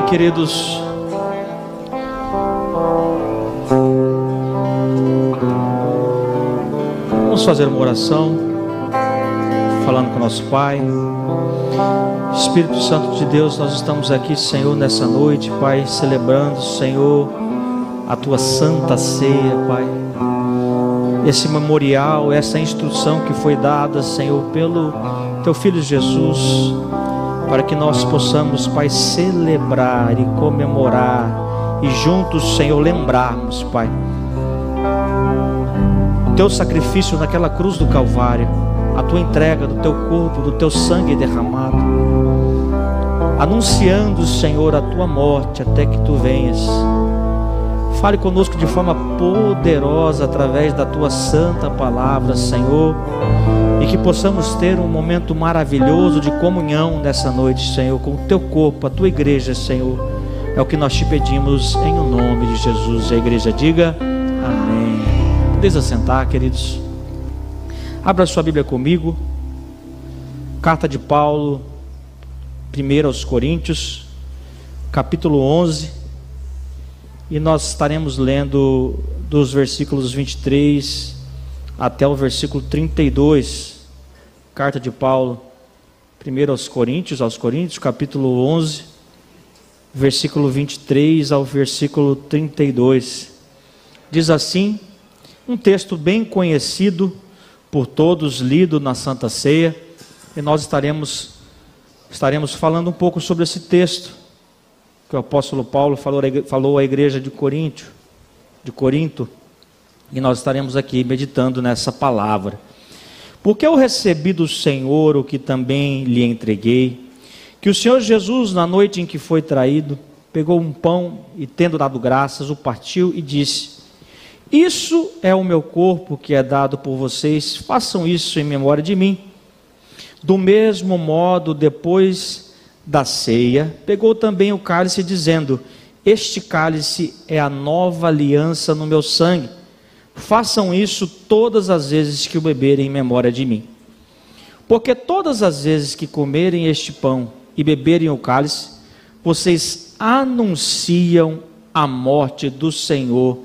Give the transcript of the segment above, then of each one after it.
Amém, queridos. Vamos fazer uma oração, falando com o nosso Pai. Espírito Santo de Deus, nós estamos aqui, Senhor, nessa noite, Pai, celebrando, Senhor, a Tua Santa Ceia, Pai. Esse memorial, essa instrução que foi dada, Senhor, pelo Teu Filho Jesus, para que nós possamos, Pai, celebrar e comemorar e juntos, Senhor, lembrarmos, Pai, o Teu sacrifício naquela cruz do Calvário, a Tua entrega do Teu corpo, do Teu sangue derramado, anunciando, Senhor, a Tua morte até que Tu venhas. Fale conosco de forma poderosa através da Tua santa palavra, Senhor, e que possamos ter um momento maravilhoso de comunhão nessa noite, Senhor, com o Teu corpo, a Tua igreja, Senhor. É o que nós te pedimos em o nome de Jesus. A igreja diga amém. Podeis assentar, queridos. Abra sua Bíblia comigo. Carta de Paulo, 1 aos Coríntios, capítulo 11. E nós estaremos lendo dos versículos 23 até o versículo 32. Carta de Paulo, 1 aos Coríntios, capítulo 11, versículo 23 ao versículo 32. Diz assim, um texto bem conhecido por todos, lido na Santa Ceia, e nós estaremos falando um pouco sobre esse texto que o apóstolo Paulo falou à igreja de Corinto, e nós estaremos aqui meditando nessa palavra. Porque eu recebi do Senhor o que também lhe entreguei, que o Senhor Jesus, na noite em que foi traído, pegou um pão e, tendo dado graças, o partiu e disse: isso é o meu corpo que é dado por vocês, façam isso em memória de mim. Do mesmo modo, depois da ceia, pegou também o cálice, dizendo: este cálice é a nova aliança no meu sangue, façam isso todas as vezes que o beberem em memória de mim. Porque todas as vezes que comerem este pão e beberem o cálice, vocês anunciam a morte do Senhor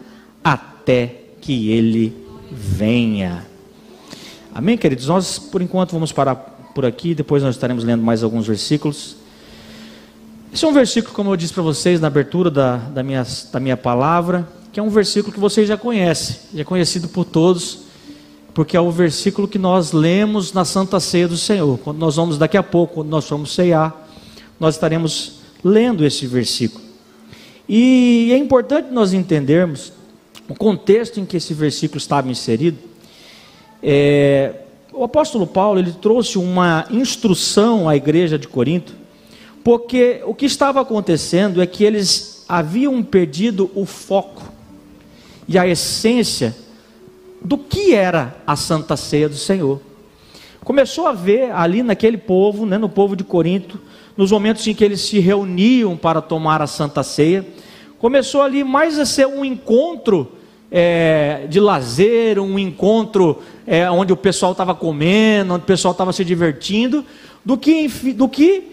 até que Ele venha. Amém, queridos? Nós, por enquanto, vamos parar por aqui, depois nós estaremos lendo mais alguns versículos. Esse é um versículo, como eu disse para vocês na abertura da minha palavra, que é um versículo que vocês já conhecem, já é conhecido por todos, porque é o versículo que nós lemos na Santa Ceia do Senhor. Quando nós vamos daqui a pouco, quando nós formos ceiar, nós estaremos lendo esse versículo. E é importante nós entendermos o contexto em que esse versículo estava inserido. O apóstolo Paulo, ele trouxe uma instrução à igreja de Corinto, porque o que estava acontecendo é que eles haviam perdido o foco e a essência do que era a Santa Ceia do Senhor. Começou a ver ali naquele povo, no povo de Corinto, nos momentos em que eles se reuniam para tomar a Santa Ceia, começou ali mais a ser um encontro de lazer, um encontro onde o pessoal estava comendo, onde o pessoal estava se divertindo, do que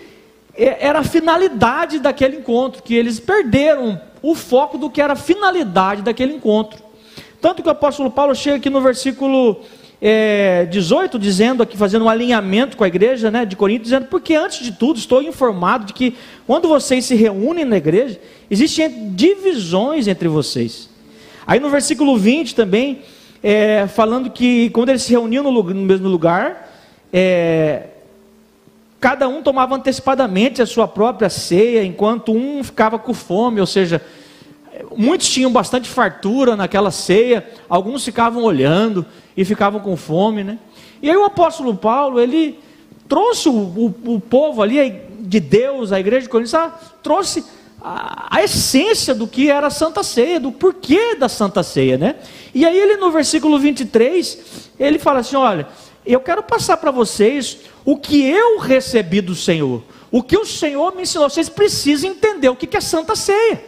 era a finalidade daquele encontro, que eles perderam o foco do que era a finalidade daquele encontro. Tanto que o apóstolo Paulo chega aqui no versículo 18, dizendo aqui, fazendo um alinhamento com a igreja de Corinto, dizendo: porque antes de tudo estou informado de que quando vocês se reúnem na igreja, existem divisões entre vocês. Aí no versículo 20 também, falando que quando eles se reuniam no mesmo lugar, cada um tomava antecipadamente a sua própria ceia, enquanto um ficava com fome, ou seja, muitos tinham bastante fartura naquela ceia, alguns ficavam olhando e ficavam com fome, E aí o apóstolo Paulo, ele trouxe o povo ali de Deus, a igreja de Corinto, trouxe a essência do que era a Santa Ceia, do porquê da Santa Ceia, E aí ele no versículo 23, ele fala assim: olha, eu quero passar para vocês o que eu recebi do Senhor, o que o Senhor me ensinou. Vocês precisam entender o que é Santa Ceia.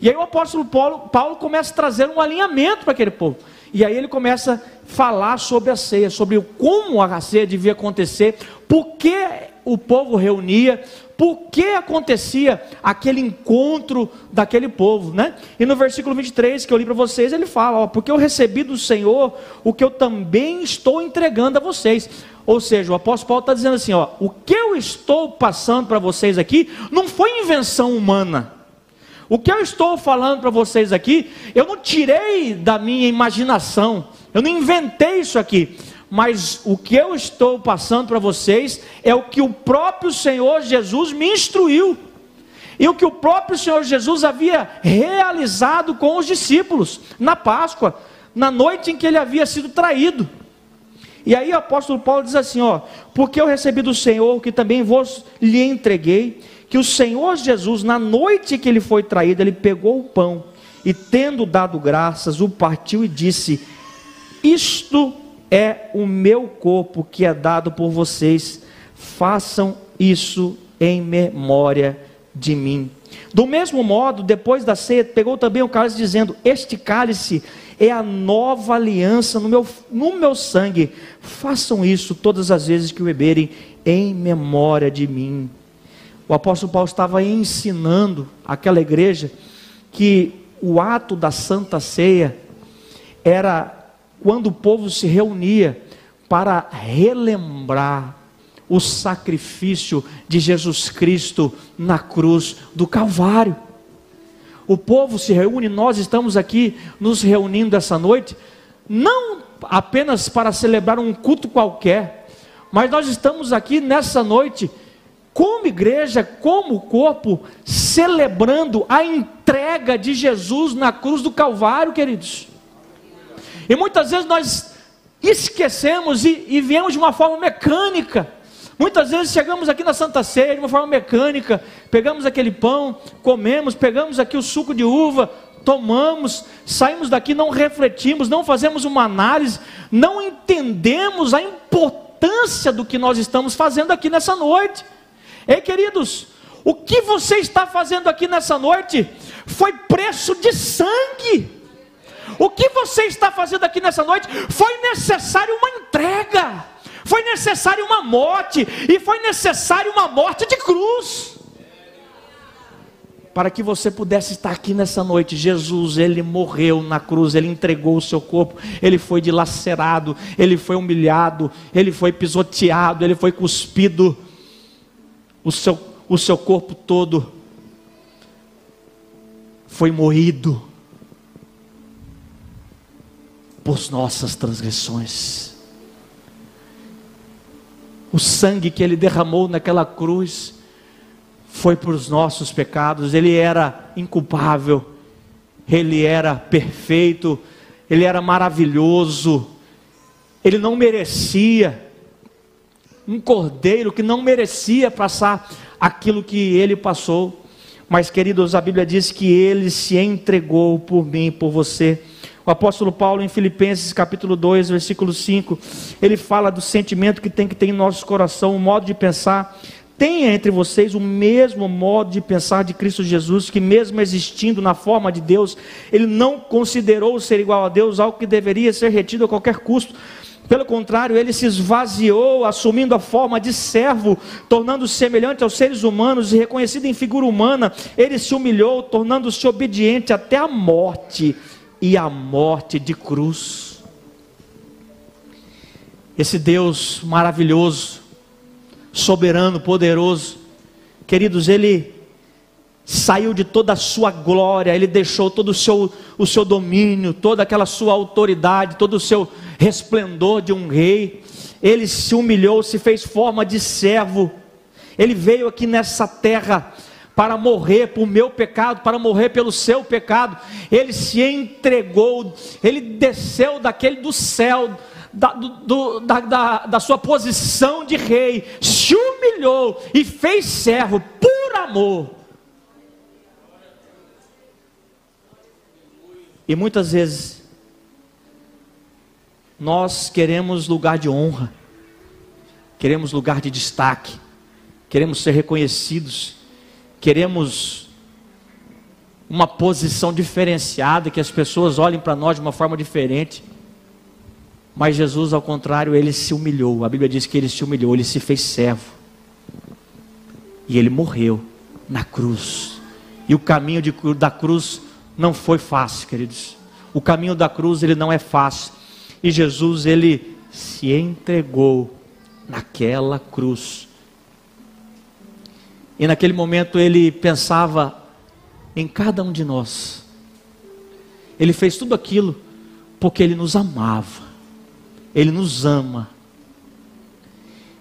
E aí o apóstolo Paulo começa a trazer um alinhamento para aquele povo. E aí ele começa a falar sobre a ceia, sobre como a ceia devia acontecer, porque o povo reunia, por que acontecia aquele encontro daquele povo, né? E no versículo 23 que eu li para vocês, ele fala, ó, porque eu recebi do Senhor o que eu também estou entregando a vocês. Ou seja, o apóstolo Paulo está dizendo assim, ó, o que eu estou passando para vocês aqui, não foi invenção humana. O que eu estou falando para vocês aqui, eu não tirei da minha imaginação, eu não inventei isso aqui, mas o que eu estou passando para vocês é o que o próprio Senhor Jesus me instruiu, e o que o próprio Senhor Jesus havia realizado com os discípulos, na Páscoa, na noite em que ele havia sido traído. E aí o apóstolo Paulo diz assim, ó, porque eu recebi do Senhor o que também vos lhe entreguei, que o Senhor Jesus, na noite que ele foi traído, ele pegou o pão, e tendo dado graças, o partiu e disse, isto é o meu corpo que é dado por vocês, façam isso em memória de mim. Do mesmo modo, depois da ceia, pegou também o cálice, dizendo, este cálice é a nova aliança no meu sangue, façam isso todas as vezes que o beberem, em memória de mim. O apóstolo Paulo estava ensinando aquela igreja que o ato da Santa Ceia era quando o povo se reunia para relembrar o sacrifício de Jesus Cristo na cruz do Calvário. O povo se reúne, nós estamos aqui nos reunindo essa noite, não apenas para celebrar um culto qualquer, mas nós estamos aqui nessa noite como igreja, como corpo, celebrando a entrega de Jesus na cruz do Calvário, queridos. E muitas vezes nós esquecemos e viemos de uma forma mecânica. Muitas vezes chegamos aqui na Santa Ceia de uma forma mecânica, pegamos aquele pão, comemos, pegamos aqui o suco de uva, tomamos, saímos daqui, não refletimos, não fazemos uma análise, não entendemos a importância do que nós estamos fazendo aqui nessa noite. Ei, queridos, o que você está fazendo aqui nessa noite foi preço de sangue. O que você está fazendo aqui nessa noite foi necessário uma entrega, foi necessário uma morte, e foi necessário uma morte de cruz, para que você pudesse estar aqui nessa noite. Jesus, ele morreu na cruz, ele entregou o seu corpo, ele foi dilacerado, ele foi humilhado, ele foi pisoteado, ele foi cuspido, o seu corpo todo foi moído por nossas transgressões. O sangue que ele derramou naquela cruz foi por os nossos pecados. Ele era inculpável, ele era perfeito, ele era maravilhoso, ele não merecia, um cordeiro que não merecia passar aquilo que ele passou. Mas, queridos, a Bíblia diz que ele se entregou por mim e por você. O apóstolo Paulo, em Filipenses capítulo 2, versículo 5, ele fala do sentimento que tem que ter em nosso coração, o modo de pensar. Tenha entre vocês o mesmo modo de pensar de Cristo Jesus, que mesmo existindo na forma de Deus, ele não considerou ser igual a Deus algo que deveria ser retido a qualquer custo. Pelo contrário, ele se esvaziou, assumindo a forma de servo, tornando-se semelhante aos seres humanos, e reconhecido em figura humana, ele se humilhou, tornando-se obediente até a morte, e a morte de cruz. Esse Deus maravilhoso, soberano, poderoso, queridos, ele saiu de toda a sua glória, ele deixou todo o seu domínio, toda aquela sua autoridade, todo o seu resplendor de um rei. Ele se humilhou, se fez forma de servo. Ele veio aqui nessa terra para morrer por meu pecado, para morrer pelo seu pecado. Ele se entregou, ele desceu do céu, da sua posição de rei, se humilhou e fez servo por amor. E muitas vezes nós queremos lugar de honra, queremos lugar de destaque, queremos ser reconhecidos, queremos uma posição diferenciada, que as pessoas olhem para nós de uma forma diferente. Mas Jesus, ao contrário, ele se humilhou. A Bíblia diz que ele se humilhou, ele se fez servo. E ele morreu na cruz. E o caminho da cruz não foi fácil, queridos. O caminho da cruz, ele não é fácil. E Jesus, ele se entregou naquela cruz. E naquele momento ele pensava em cada um de nós. Ele fez tudo aquilo porque ele nos amava. Ele nos ama.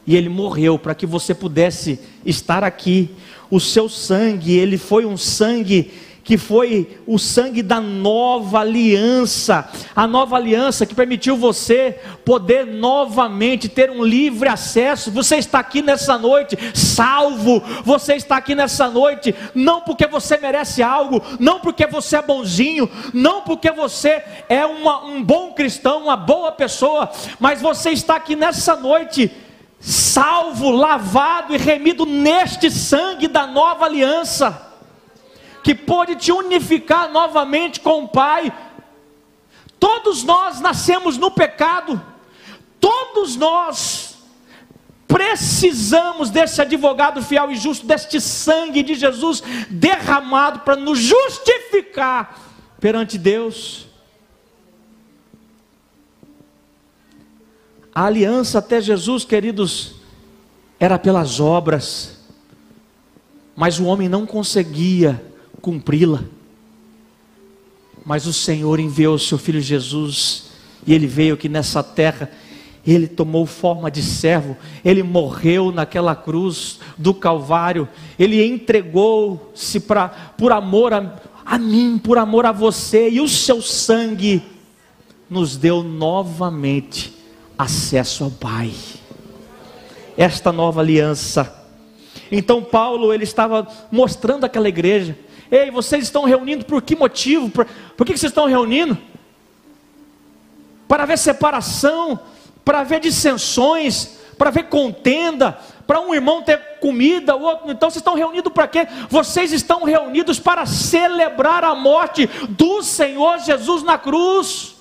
E ele morreu para que você pudesse estar aqui. O seu sangue, ele foi um sangue que foi o sangue da nova aliança. A nova aliança que permitiu você poder novamente ter um livre acesso. Você está aqui nessa noite salvo. Você está aqui nessa noite não porque você merece algo, não porque você é bonzinho, não porque você é um bom cristão, uma boa pessoa, mas você está aqui nessa noite salvo, lavado e remido neste sangue da nova aliança, que pode te unificar novamente com o Pai. Todos nós nascemos no pecado, todos nós precisamos desse advogado fiel e justo, deste sangue de Jesus derramado para nos justificar perante Deus. A aliança até Jesus, queridos, era pelas obras, mas o homem não conseguia cumpri-la. Mas o Senhor enviou o seu Filho Jesus, e Ele veio aqui nessa terra, Ele tomou forma de servo, Ele morreu naquela cruz do Calvário, Ele entregou-se por amor a mim, por amor a você, e o seu sangue nos deu novamente acesso ao Pai. Esta nova aliança. Então Paulo, ele estava mostrando àquela igreja: ei, vocês estão reunindo por que motivo? Por que vocês estão reunindo? Para haver separação, para haver dissensões, para haver contenda, para um irmão ter comida, o outro. Então vocês estão reunidos para quê? Vocês estão reunidos para celebrar a morte do Senhor Jesus na cruz,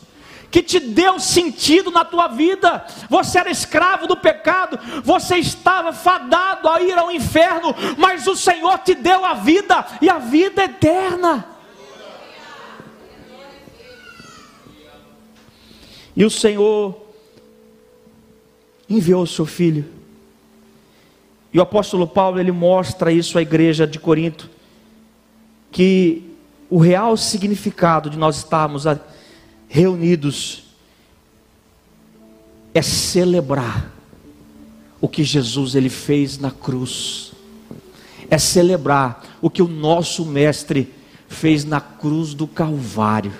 que te deu sentido na tua vida. Você era escravo do pecado, você estava fadado a ir ao inferno, mas o Senhor te deu a vida, e a vida eterna. E o Senhor enviou o seu Filho. E o apóstolo Paulo, ele mostra isso à igreja de Corinto, que o real significado de nós estarmos reunidos é celebrar o que Jesus ele fez na cruz, é celebrar o que o nosso mestre fez na cruz do Calvário.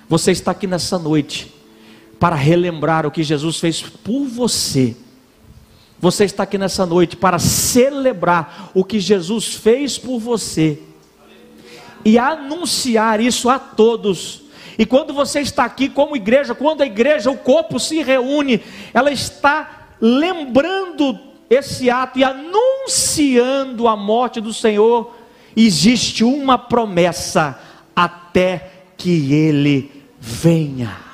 Você está aqui nessa noite para relembrar o que Jesus fez por você. Você está aqui nessa noite para celebrar o que Jesus fez por você e anunciar isso a todos. E quando você está aqui como igreja, quando a igreja, o corpo se reúne, ela está lembrando esse ato e anunciando a morte do Senhor. Existe uma promessa: até que Ele venha.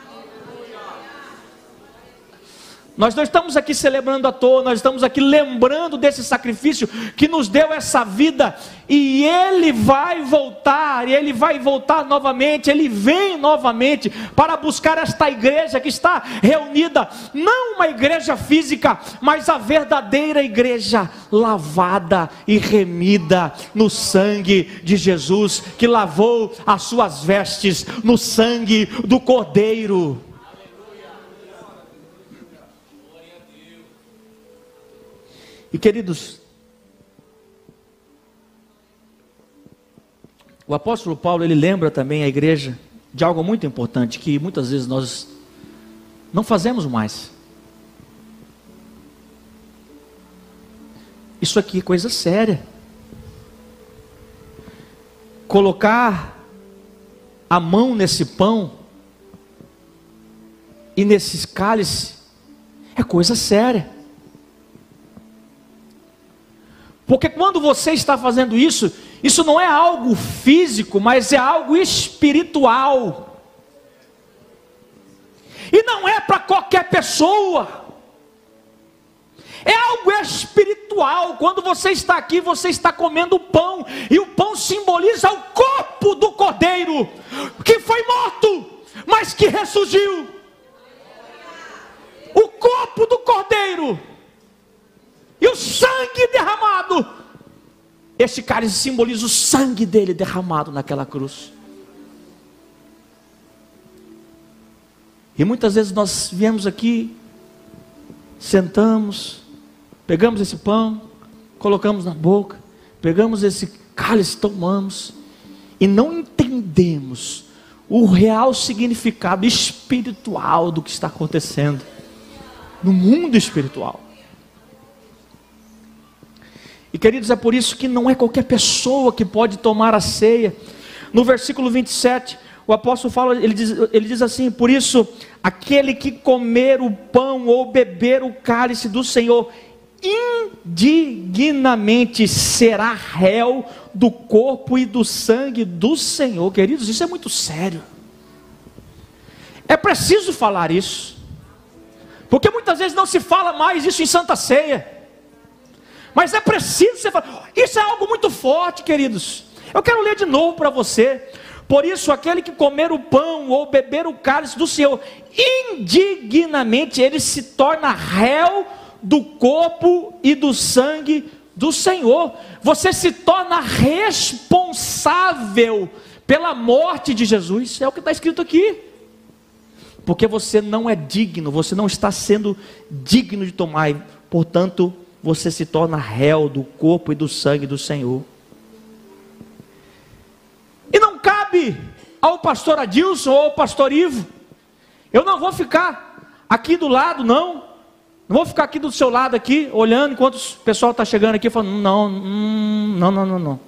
Nós não estamos aqui celebrando à toa, nós estamos aqui lembrando desse sacrifício que nos deu essa vida, e Ele vai voltar, e Ele vai voltar novamente, Ele vem novamente para buscar esta igreja que está reunida, não uma igreja física, mas a verdadeira igreja lavada e remida no sangue de Jesus, que lavou as suas vestes no sangue do Cordeiro. E queridos, o apóstolo Paulo, ele lembra também a igreja de algo muito importante, que muitas vezes nós não fazemos mais. Isso aqui é coisa séria. Colocar a mão nesse pão e nesses cálices é coisa séria. Porque quando você está fazendo isso, isso não é algo físico, mas é algo espiritual. E não é para qualquer pessoa. É algo espiritual. Quando você está aqui, você está comendo pão, e o pão simboliza o corpo do Cordeiro, que foi morto, mas que ressurgiu. O corpo do Cordeiro e o sangue derramado. Este cálice simboliza o sangue dele derramado naquela cruz. E muitas vezes nós viemos aqui, sentamos, pegamos esse pão, colocamos na boca, pegamos esse cálice, tomamos, e não entendemos o real significado espiritual do que está acontecendo no mundo espiritual. E queridos, é por isso que não é qualquer pessoa que pode tomar a ceia. No versículo 27, o apóstolo fala, ele diz assim: por isso, aquele que comer o pão ou beber o cálice do Senhor indignamente será réu do corpo e do sangue do Senhor. Queridos, isso é muito sério. É preciso falar isso, porque muitas vezes não se fala mais isso em Santa Ceia. Mas é preciso você falar. Isso é algo muito forte, queridos. Eu quero ler de novo para você. Por isso, aquele que comer o pão ou beber o cálice do Senhor indignamente, ele se torna réu do corpo e do sangue do Senhor. Você se torna responsável pela morte de Jesus. É o que está escrito aqui. Porque você não é digno, você não está sendo digno de tomar, e, portanto, você se torna réu do corpo e do sangue do Senhor. E não cabe ao pastor Adilson ou ao pastor Ivo: eu não vou ficar aqui do lado, não vou ficar aqui do seu lado aqui, olhando enquanto o pessoal está chegando aqui, falando, não.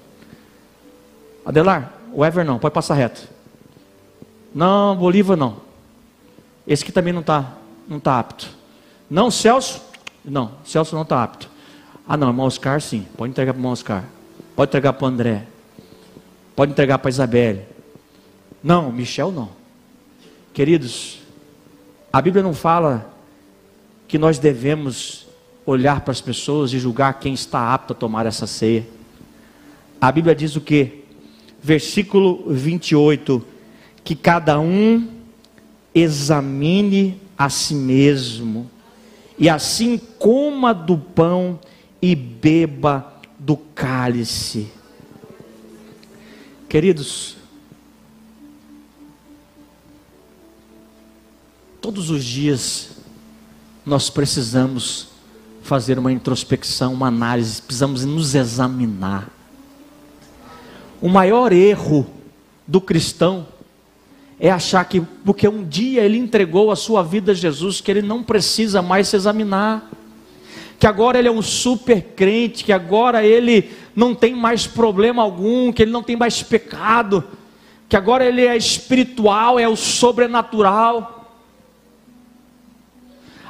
Adelar, o Ever não, pode passar reto. Não, Bolívar não. Esse aqui também não está apto. Não, Celso, não, Celso não está apto. Ah não, irmão Oscar sim, pode entregar para o irmão Oscar. Pode entregar para o André. Pode entregar para a Isabelle. Não, Michel não. Queridos, a Bíblia não fala que nós devemos olhar para as pessoas e julgar quem está apto a tomar essa ceia. A Bíblia diz o quê? Versículo 28, que cada um examine a si mesmo, e assim coma do pão e beba do cálice. Queridos, todos os dias nós precisamos fazer uma introspecção, uma análise, precisamos nos examinar. O maior erro do cristão é achar que porque um dia ele entregou a sua vida a Jesus, que ele não precisa mais se examinar, que agora ele é um super crente, que agora ele não tem mais problema algum, que ele não tem mais pecado, que agora ele é espiritual, é o sobrenatural.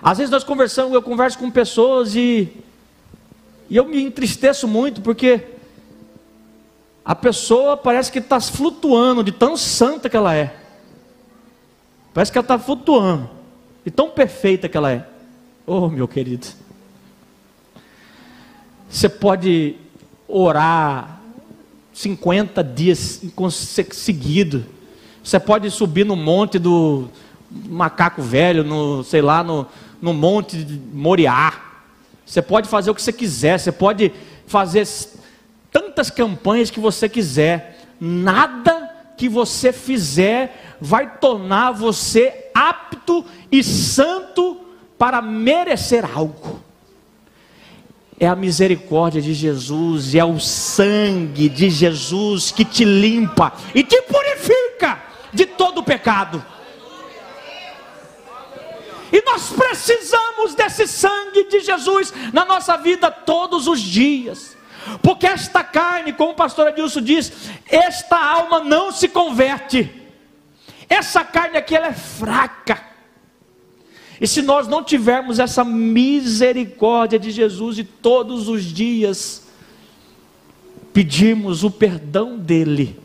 Às vezes eu converso com pessoas e eu me entristeço muito, porque a pessoa parece que está flutuando de tão santa que ela é. Parece que ela está flutuando de tão perfeita que ela é. Oh, meu querido, você pode orar 50 dias seguidos. Você pode subir no monte do macaco velho, no monte de Moriá. Você pode fazer o que você quiser. Você pode fazer tantas campanhas que você quiser. Nada que você fizer vai tornar você apto e santo para merecer algo. É a misericórdia de Jesus, é o sangue de Jesus que te limpa e te purifica de todo o pecado. E nós precisamos desse sangue de Jesus na nossa vida todos os dias, porque esta carne, como o pastor Adilson diz, esta alma não se converte. Essa carne aqui, ela é fraca. E se nós não tivermos essa misericórdia de Jesus e todos os dias pedimos o perdão dele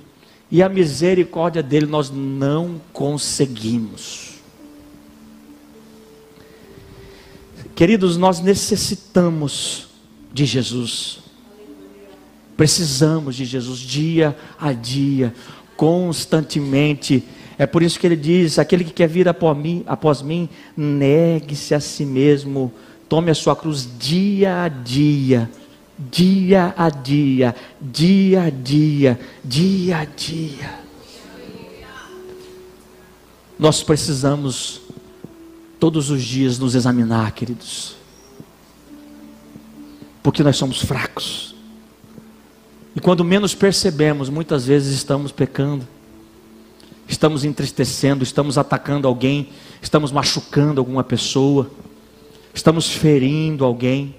e a misericórdia dele, nós não conseguimos. Queridos, nós necessitamos de Jesus. Precisamos de Jesus dia a dia, constantemente. É por isso que ele diz: aquele que quer vir após mim, negue-se a si mesmo, tome a sua cruz dia a dia, dia a dia, dia a dia, dia a dia. Nós precisamos todos os dias nos examinar, queridos, porque nós somos fracos. E quando menos percebemos, muitas vezes estamos pecando, estamos entristecendo, estamos atacando alguém, estamos machucando alguma pessoa, estamos ferindo alguém,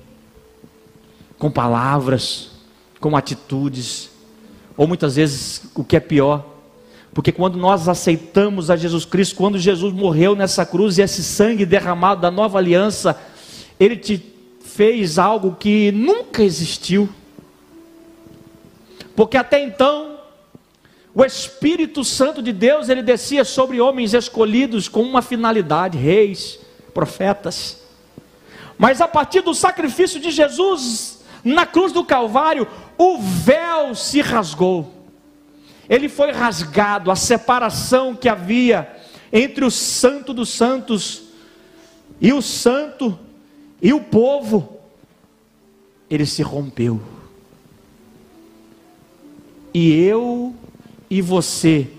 com palavras, com atitudes, ou muitas vezes, o que é pior, porque quando nós aceitamos a Jesus Cristo, quando Jesus morreu nessa cruz, e esse sangue derramado da nova aliança, Ele te fez algo que nunca existiu, porque até então, o Espírito Santo de Deus, ele descia sobre homens escolhidos com uma finalidade, reis, profetas. Mas a partir do sacrifício de Jesus, na cruz do Calvário, o véu se rasgou. Ele foi rasgado, a separação que havia entre o Santo dos Santos e o Santo e o povo, ele se rompeu. E eu e você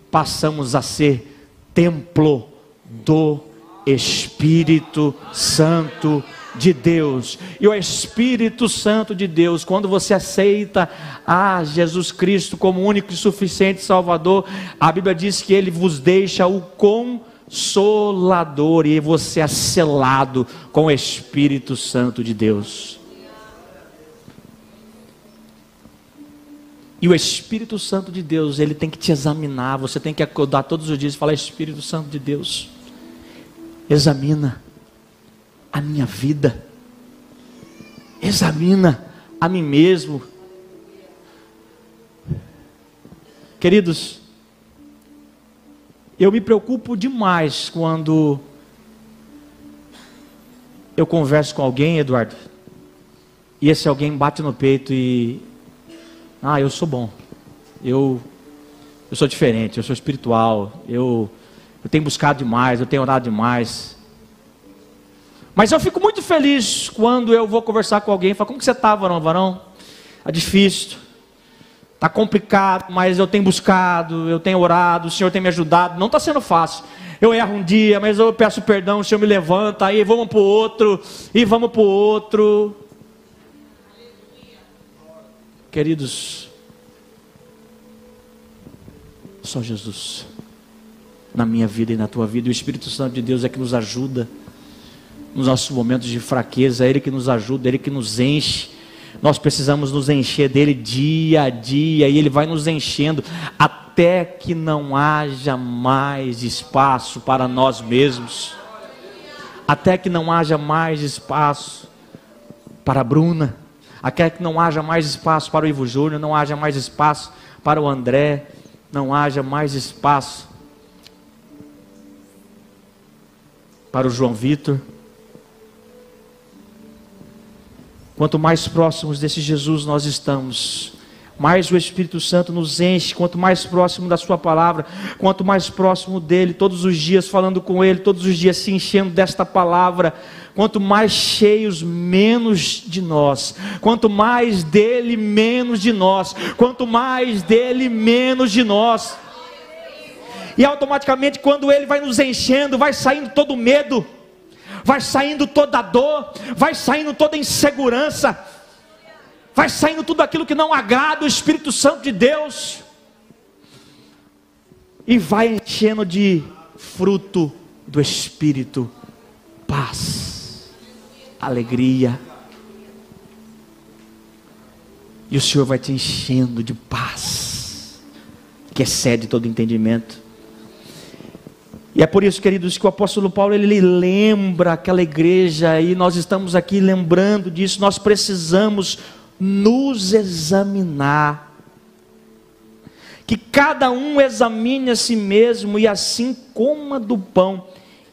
passamos a ser templo do Espírito Santo de Deus. E o Espírito Santo de Deus, quando você aceita a Jesus Cristo como único e suficiente Salvador, a Bíblia diz que Ele vos deixa o Consolador, e você é selado com o Espírito Santo de Deus. E o Espírito Santo de Deus, ele tem que te examinar. Você tem que acordar todos os dias e falar: Espírito Santo de Deus, examina a minha vida, examina a mim mesmo. Queridos, eu me preocupo demais quando eu converso com alguém, Eduardo, e esse alguém bate no peito e: eu sou bom, eu sou diferente, eu sou espiritual, eu tenho buscado demais, eu tenho orado demais. Mas eu fico muito feliz quando eu vou conversar com alguém e falo: como que você está, varão? Está difícil, está complicado, mas eu tenho buscado, eu tenho orado, o Senhor tem me ajudado, não está sendo fácil. Eu erro um dia, mas eu peço perdão, o Senhor me levanta, aí vamos para o outro, e vamos para o outro. Queridos, só Jesus na minha vida e na tua vida. E o Espírito Santo de Deus é que nos ajuda nos nossos momentos de fraqueza. É Ele que nos ajuda, é Ele que nos enche. Nós precisamos nos encher dEle dia a dia, e Ele vai nos enchendo até que não haja mais espaço para nós mesmos, até que não haja mais espaço para a Bruna, até que não haja mais espaço para o Ivo Júnior, não haja mais espaço para o André, não haja mais espaço para o João Vitor. Quanto mais próximos desse Jesus nós estamos, mais o Espírito Santo nos enche. Quanto mais próximo da sua palavra, quanto mais próximo dele, todos os dias falando com ele, todos os dias se enchendo desta palavra, quanto mais cheios, menos de nós. Quanto mais dele, menos de nós. Quanto mais dele, menos de nós. E automaticamente, quando ele vai nos enchendo, vai saindo todo medo, vai saindo toda dor, vai saindo toda insegurança, vai saindo tudo aquilo que não agrada o Espírito Santo de Deus, e vai enchendo de fruto do Espírito: paz, alegria. E o Senhor vai te enchendo de paz, que excede todo entendimento. E é por isso, queridos, que o apóstolo Paulo, ele lembra aquela igreja, e nós estamos aqui lembrando disso. Nós precisamos nos examinar, que cada um examine a si mesmo, e assim coma do pão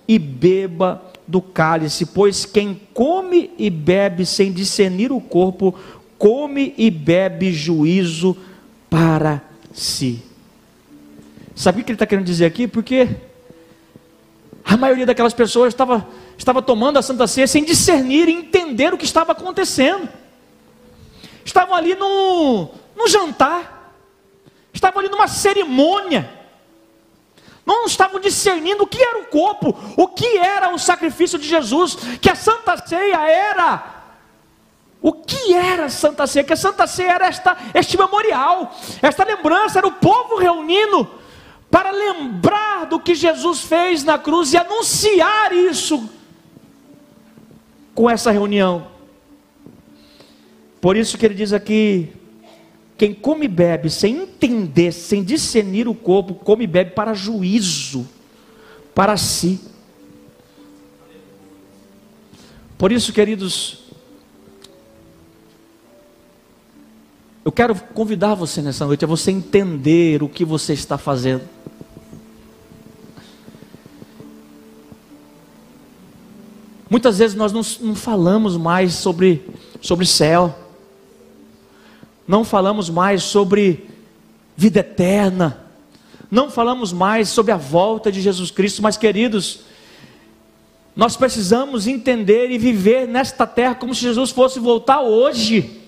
e beba do cálice, pois quem come e bebe sem discernir o corpo, come e bebe juízo para si. Sabe o que ele está querendo dizer aqui? Porque a maioria daquelas pessoas estava tomando a Santa Ceia sem discernir e entender o que estava acontecendo. Estavam ali num jantar, estavam ali numa cerimônia, não estavam discernindo o que era o corpo, o que era o sacrifício de Jesus, que a Santa Ceia era. O que era a Santa Ceia? Que a Santa Ceia era este memorial, esta lembrança, era o povo reunindo para lembrar do que Jesus fez na cruz e anunciar isso com essa reunião. Por isso que ele diz aqui: quem come e bebe sem entender, sem discernir o corpo, come e bebe para juízo, para si. Por isso, queridos, eu quero convidar você nessa noite a você entender o que você está fazendo. Muitas vezes nós não falamos mais sobre céu, não falamos mais sobre vida eterna, não falamos mais sobre a volta de Jesus Cristo, mas queridos, nós precisamos entender e viver nesta terra como se Jesus fosse voltar hoje.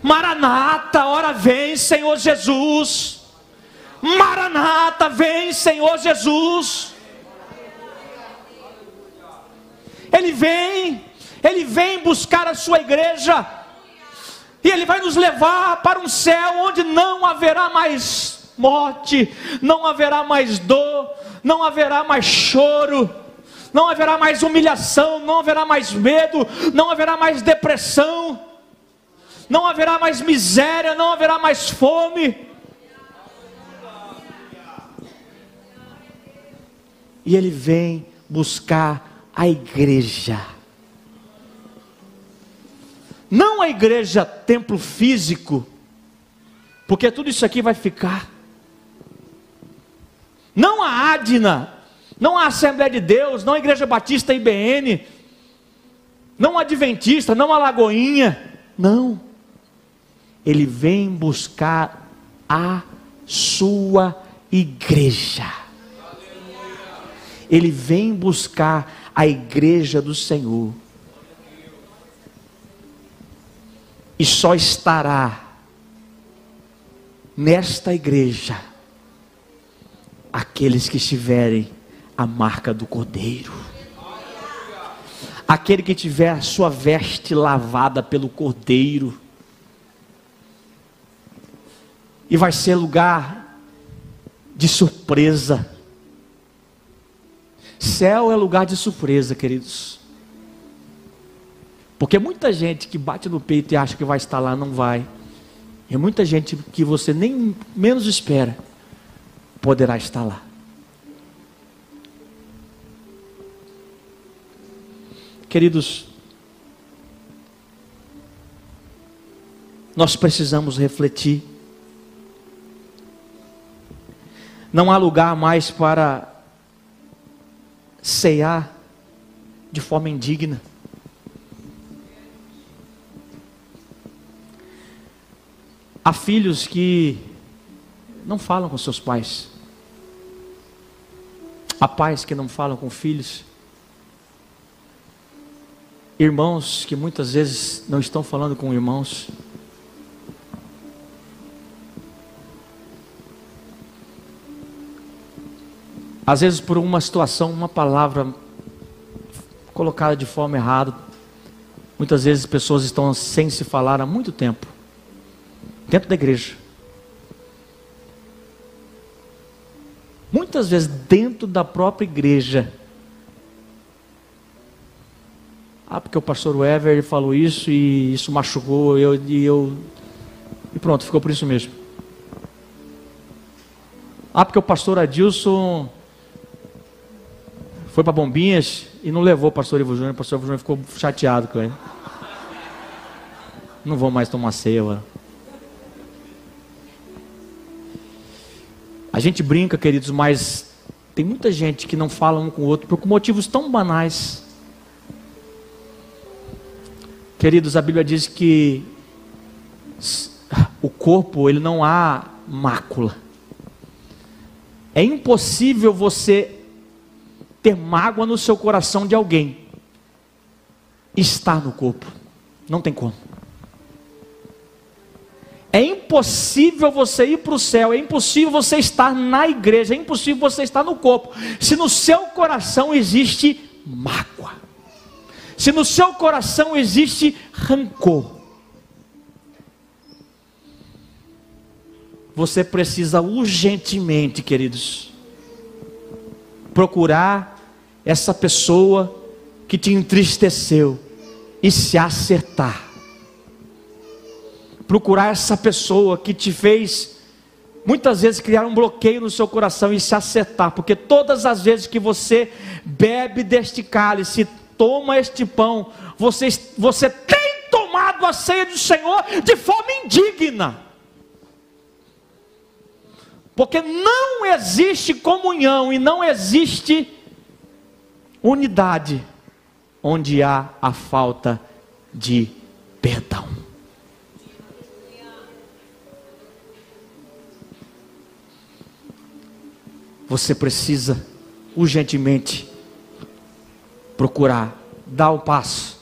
Maranata, ora vem Senhor Jesus. Maranata, vem Senhor Jesus. Ele vem buscar a sua igreja, e Ele vai nos levar para um céu onde não haverá mais morte, não haverá mais dor, não haverá mais choro, não haverá mais humilhação, não haverá mais medo, não haverá mais depressão, não haverá mais miséria, não haverá mais fome. E Ele vem buscar a igreja, não a igreja templo físico, porque tudo isso aqui vai ficar, não a Adna, não a Assembleia de Deus, não a Igreja Batista IBN, não a Adventista, não a Lagoinha, não. Ele vem buscar a sua igreja. Ele vem buscar a igreja do Senhor. E só estará nesta igreja aqueles que tiverem a marca do Cordeiro. Aquele que tiver a sua veste lavada pelo Cordeiro. E vai ser lugar de surpresa. Céu é lugar de surpresa, queridos. Porque muita gente que bate no peito e acha que vai estar lá, não vai. E muita gente que você nem menos espera, poderá estar lá. Queridos, nós precisamos refletir. Não há lugar mais para ceiar de forma indigna. Há filhos que não falam com seus pais. Há pais que não falam com filhos. Irmãos que muitas vezes não estão falando com irmãos. Às vezes por uma situação, uma palavra colocada de forma errada. Muitas vezes pessoas estão sem se falar há muito tempo. Dentro da igreja. Muitas vezes dentro da própria igreja. Porque o pastor Weber falou isso e isso machucou e pronto, ficou por isso mesmo. Porque o pastor Adilson foi para Bombinhas e não levou o pastor Ivo Júnior. O pastor Ivo Júnior ficou chateado com ele. Não vou mais tomar ceia. A gente brinca, queridos, mas Tem muita gente que não fala um com o outro por motivos tão banais. Queridos, a Bíblia diz que o corpo, ele não há mácula. É impossível você ter mágoa no seu coração de alguém estar no corpo. Não tem como. É impossível você ir para o céu, é impossível você estar na igreja, é impossível você estar no corpo, se no seu coração existe mágoa, se no seu coração existe rancor. Você precisa urgentemente, queridos, procurar essa pessoa que te entristeceu e se acertar. Procurar essa pessoa que te fez muitas vezes criar um bloqueio no seu coração e se acertar, porque todas as vezes que você bebe deste cálice, toma este pão, você tem tomado a ceia do Senhor de forma indigna, porque não existe comunhão e não existe unidade onde há a falta de perdão. Você precisa urgentemente procurar dar o passo.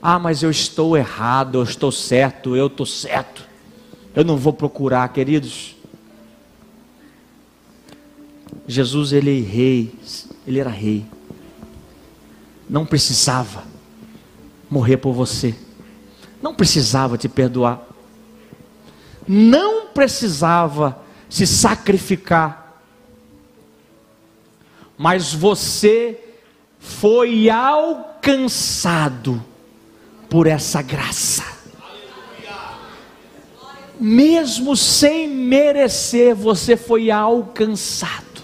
Ah, mas eu estou errado, eu estou certo, eu estou certo. Eu não vou procurar, queridos. Jesus, ele é rei, ele era rei. Não precisava morrer por você. Não precisava te perdoar. Não precisava se sacrificar, mas você foi alcançado por essa graça, mesmo sem merecer, você foi alcançado.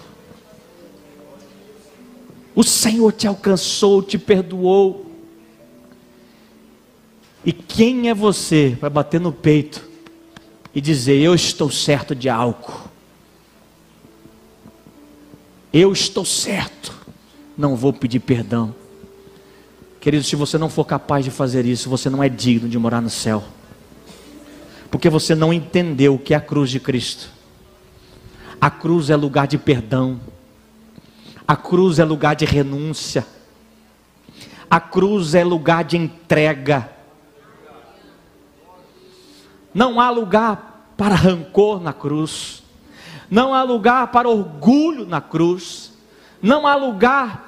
O Senhor te alcançou, te perdoou. E quem é você para bater no peito e dizer: eu estou certo de algo, eu estou certo, não vou pedir perdão? Querido, se você não for capaz de fazer isso, você não é digno de morar no céu, porque você não entendeu o que é a cruz de Cristo. A cruz é lugar de perdão, a cruz é lugar de renúncia, a cruz é lugar de entrega. Não há lugar para rancor na cruz, não há lugar para orgulho na cruz, não há lugar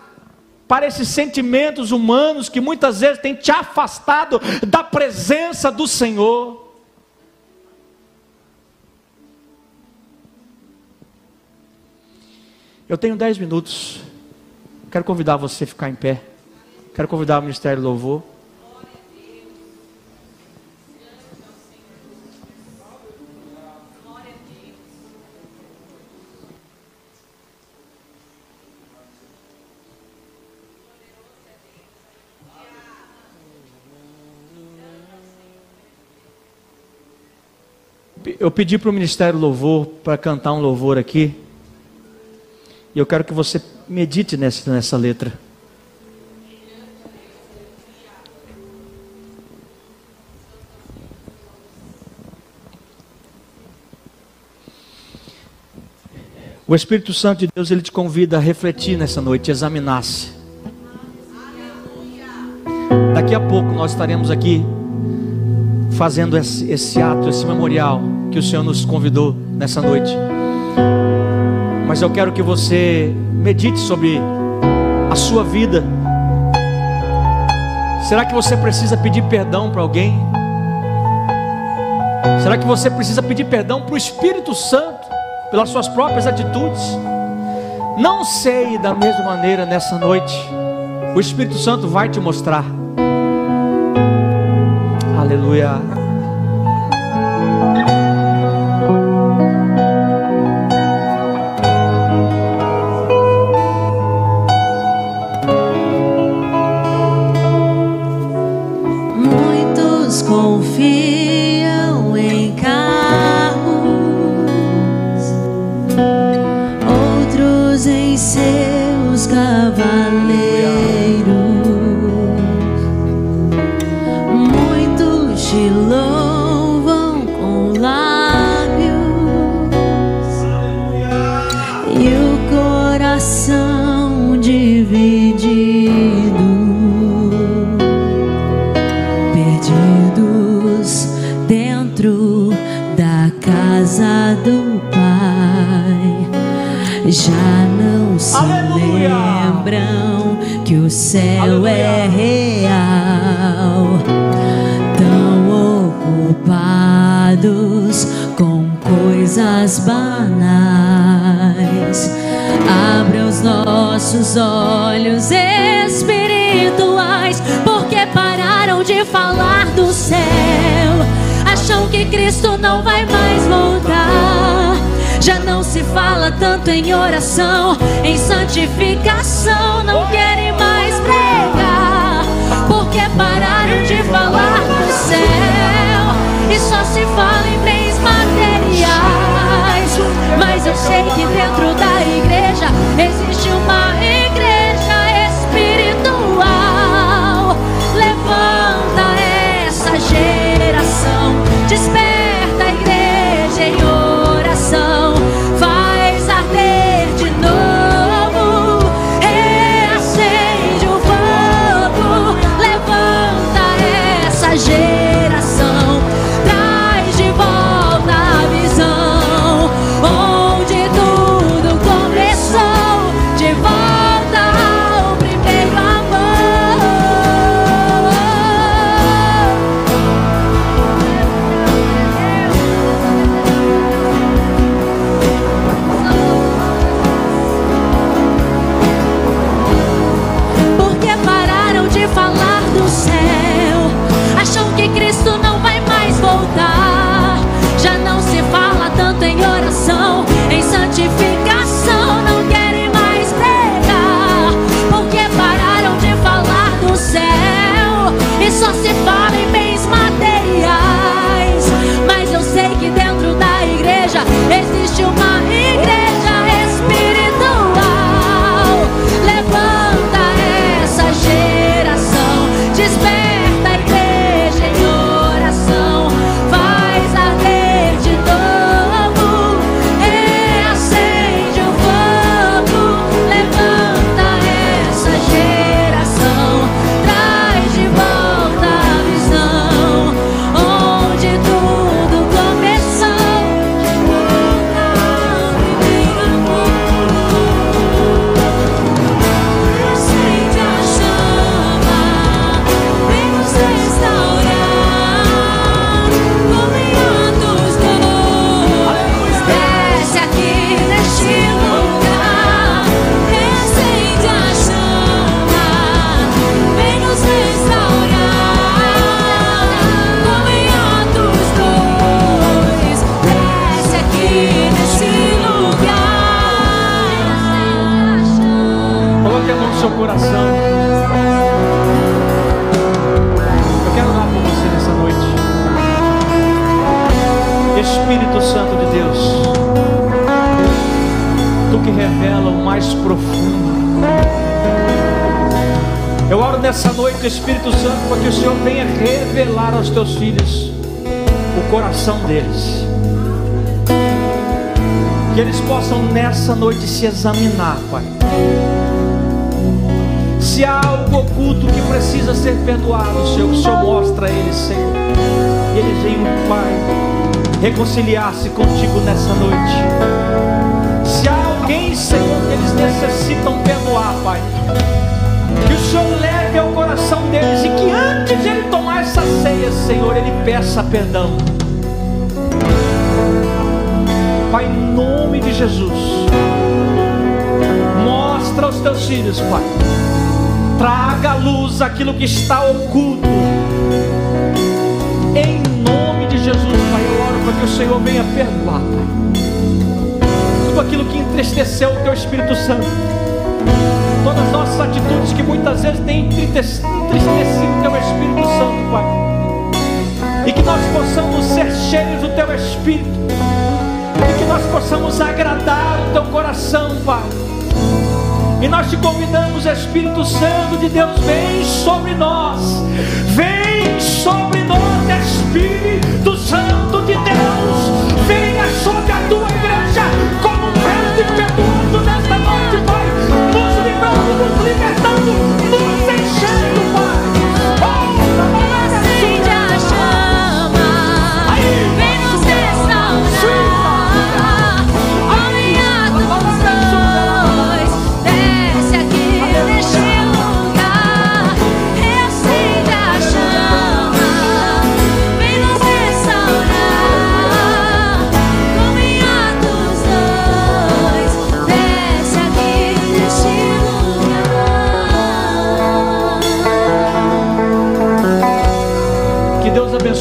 para esses sentimentos humanos que muitas vezes têm te afastado da presença do Senhor. Eu tenho 10 minutos, quero convidar você a ficar em pé, quero convidar o Ministério do Louvor. Eu pedi para o Ministério Louvor para cantar um louvor aqui, e eu quero que você medite nessa letra. O Espírito Santo de Deus, ele te convida a refletir nessa noite, examinar-se. Daqui a pouco nós estaremos aqui fazendo esse ato, esse memorial que o Senhor nos convidou nessa noite. Mas eu quero que você medite sobre a sua vida. Será que você precisa pedir perdão para alguém? Será que você precisa pedir perdão para o Espírito Santo pelas suas próprias atitudes? Não sei, da mesma maneira nessa noite o Espírito Santo vai te mostrar. Aleluia. Muitos confiam em carro, te louvam com lábios e o coração dividido, perdidos dentro da casa do Pai, já não se lembram que o céu é real, tão ocupados com coisas banais. Abra os nossos olhos espirituais, porque pararam de falar do céu. Acham que Cristo não vai mais voltar. Já não se fala tanto em oração, em santificação. Não querem mais pregar, porque pararam de falar do céu e só se fala em bens materiais. Mas eu sei que dentro da igreja existe uma igreja espiritual. Levanta essa geração, desperta a igreja em oração, faz arder de novo, reacende o fogo. Levanta essa geração, traz de volta a visão onde tudo começou, de volta ao primeiro amor. Porque pararam de falar do céu. Acham que Cristo não vai mais voltar. Já não se fala tanto em oração, em santificação. Não querem mais pregar, porque pararam de falar do céu e só se fala em bens materiais. Mas eu sei que dentro da igreja existe uma igreja espiritual. Levanta essa geração, desperta a igreja em oração, faz arder de novo, reacende o fogo. Levanta essa geração, traz de volta a visão onde tudo começou, de volta ao primeiro amor. Acende a chama, vem nos restaurar, como em Atos 2. Desce aqui neste lugar, acende a chama, vem nos restaurar, como em Atos 2. Desce aqui neste lugar, acende a chama. Coloque a mão no seu coração. Eu quero orar por você nessa noite. Espírito Santo de Deus, Tu que revela o mais profundo, eu oro nessa noite, Espírito Santo, para que o Senhor venha revelar aos Teus filhos o coração deles, que eles possam nessa noite se examinar, Pai. Se há algo oculto que precisa ser perdoado, Senhor, o Senhor mostra a eles, Senhor. E eles venham, Pai, reconciliar-se contigo nessa noite. Se há alguém, Senhor, que eles necessitam perdoar, Pai, que o Senhor leve ao coração deles e que antes de ele tomar essa ceia, Senhor, ele peça perdão. Pai, em nome de Jesus, mostra aos Teus filhos, Pai, traga à luz aquilo que está oculto. Em nome de Jesus, Pai, eu oro para que o Senhor venha perdoar, Pai, tudo aquilo que entristeceu o Teu Espírito Santo, todas as nossas atitudes que muitas vezes têm entristecido o Teu Espírito Santo, Pai, e que nós possamos ser cheios do Teu Espírito, e que nós possamos agradar o Teu coração, Pai. E nós te convidamos, Espírito Santo de Deus, vem sobre nós, Espírito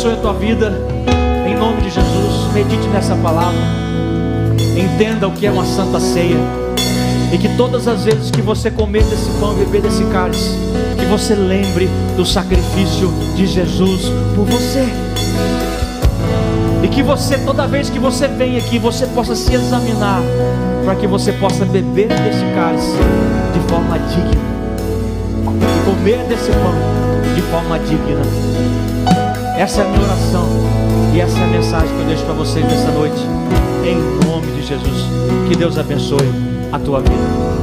abençoe a tua vida, em nome de Jesus. Medite nessa palavra, entenda o que é uma santa ceia, e que todas as vezes que você comer desse pão e beber desse cálice, que você lembre do sacrifício de Jesus por você, e que você, toda vez que você vem aqui, você possa se examinar, para que você possa beber desse cálice de forma digna, e comer desse pão de forma digna. Essa é a minha oração, e essa é a mensagem que eu deixo para vocês nessa noite, em nome de Jesus. Que Deus abençoe a tua vida.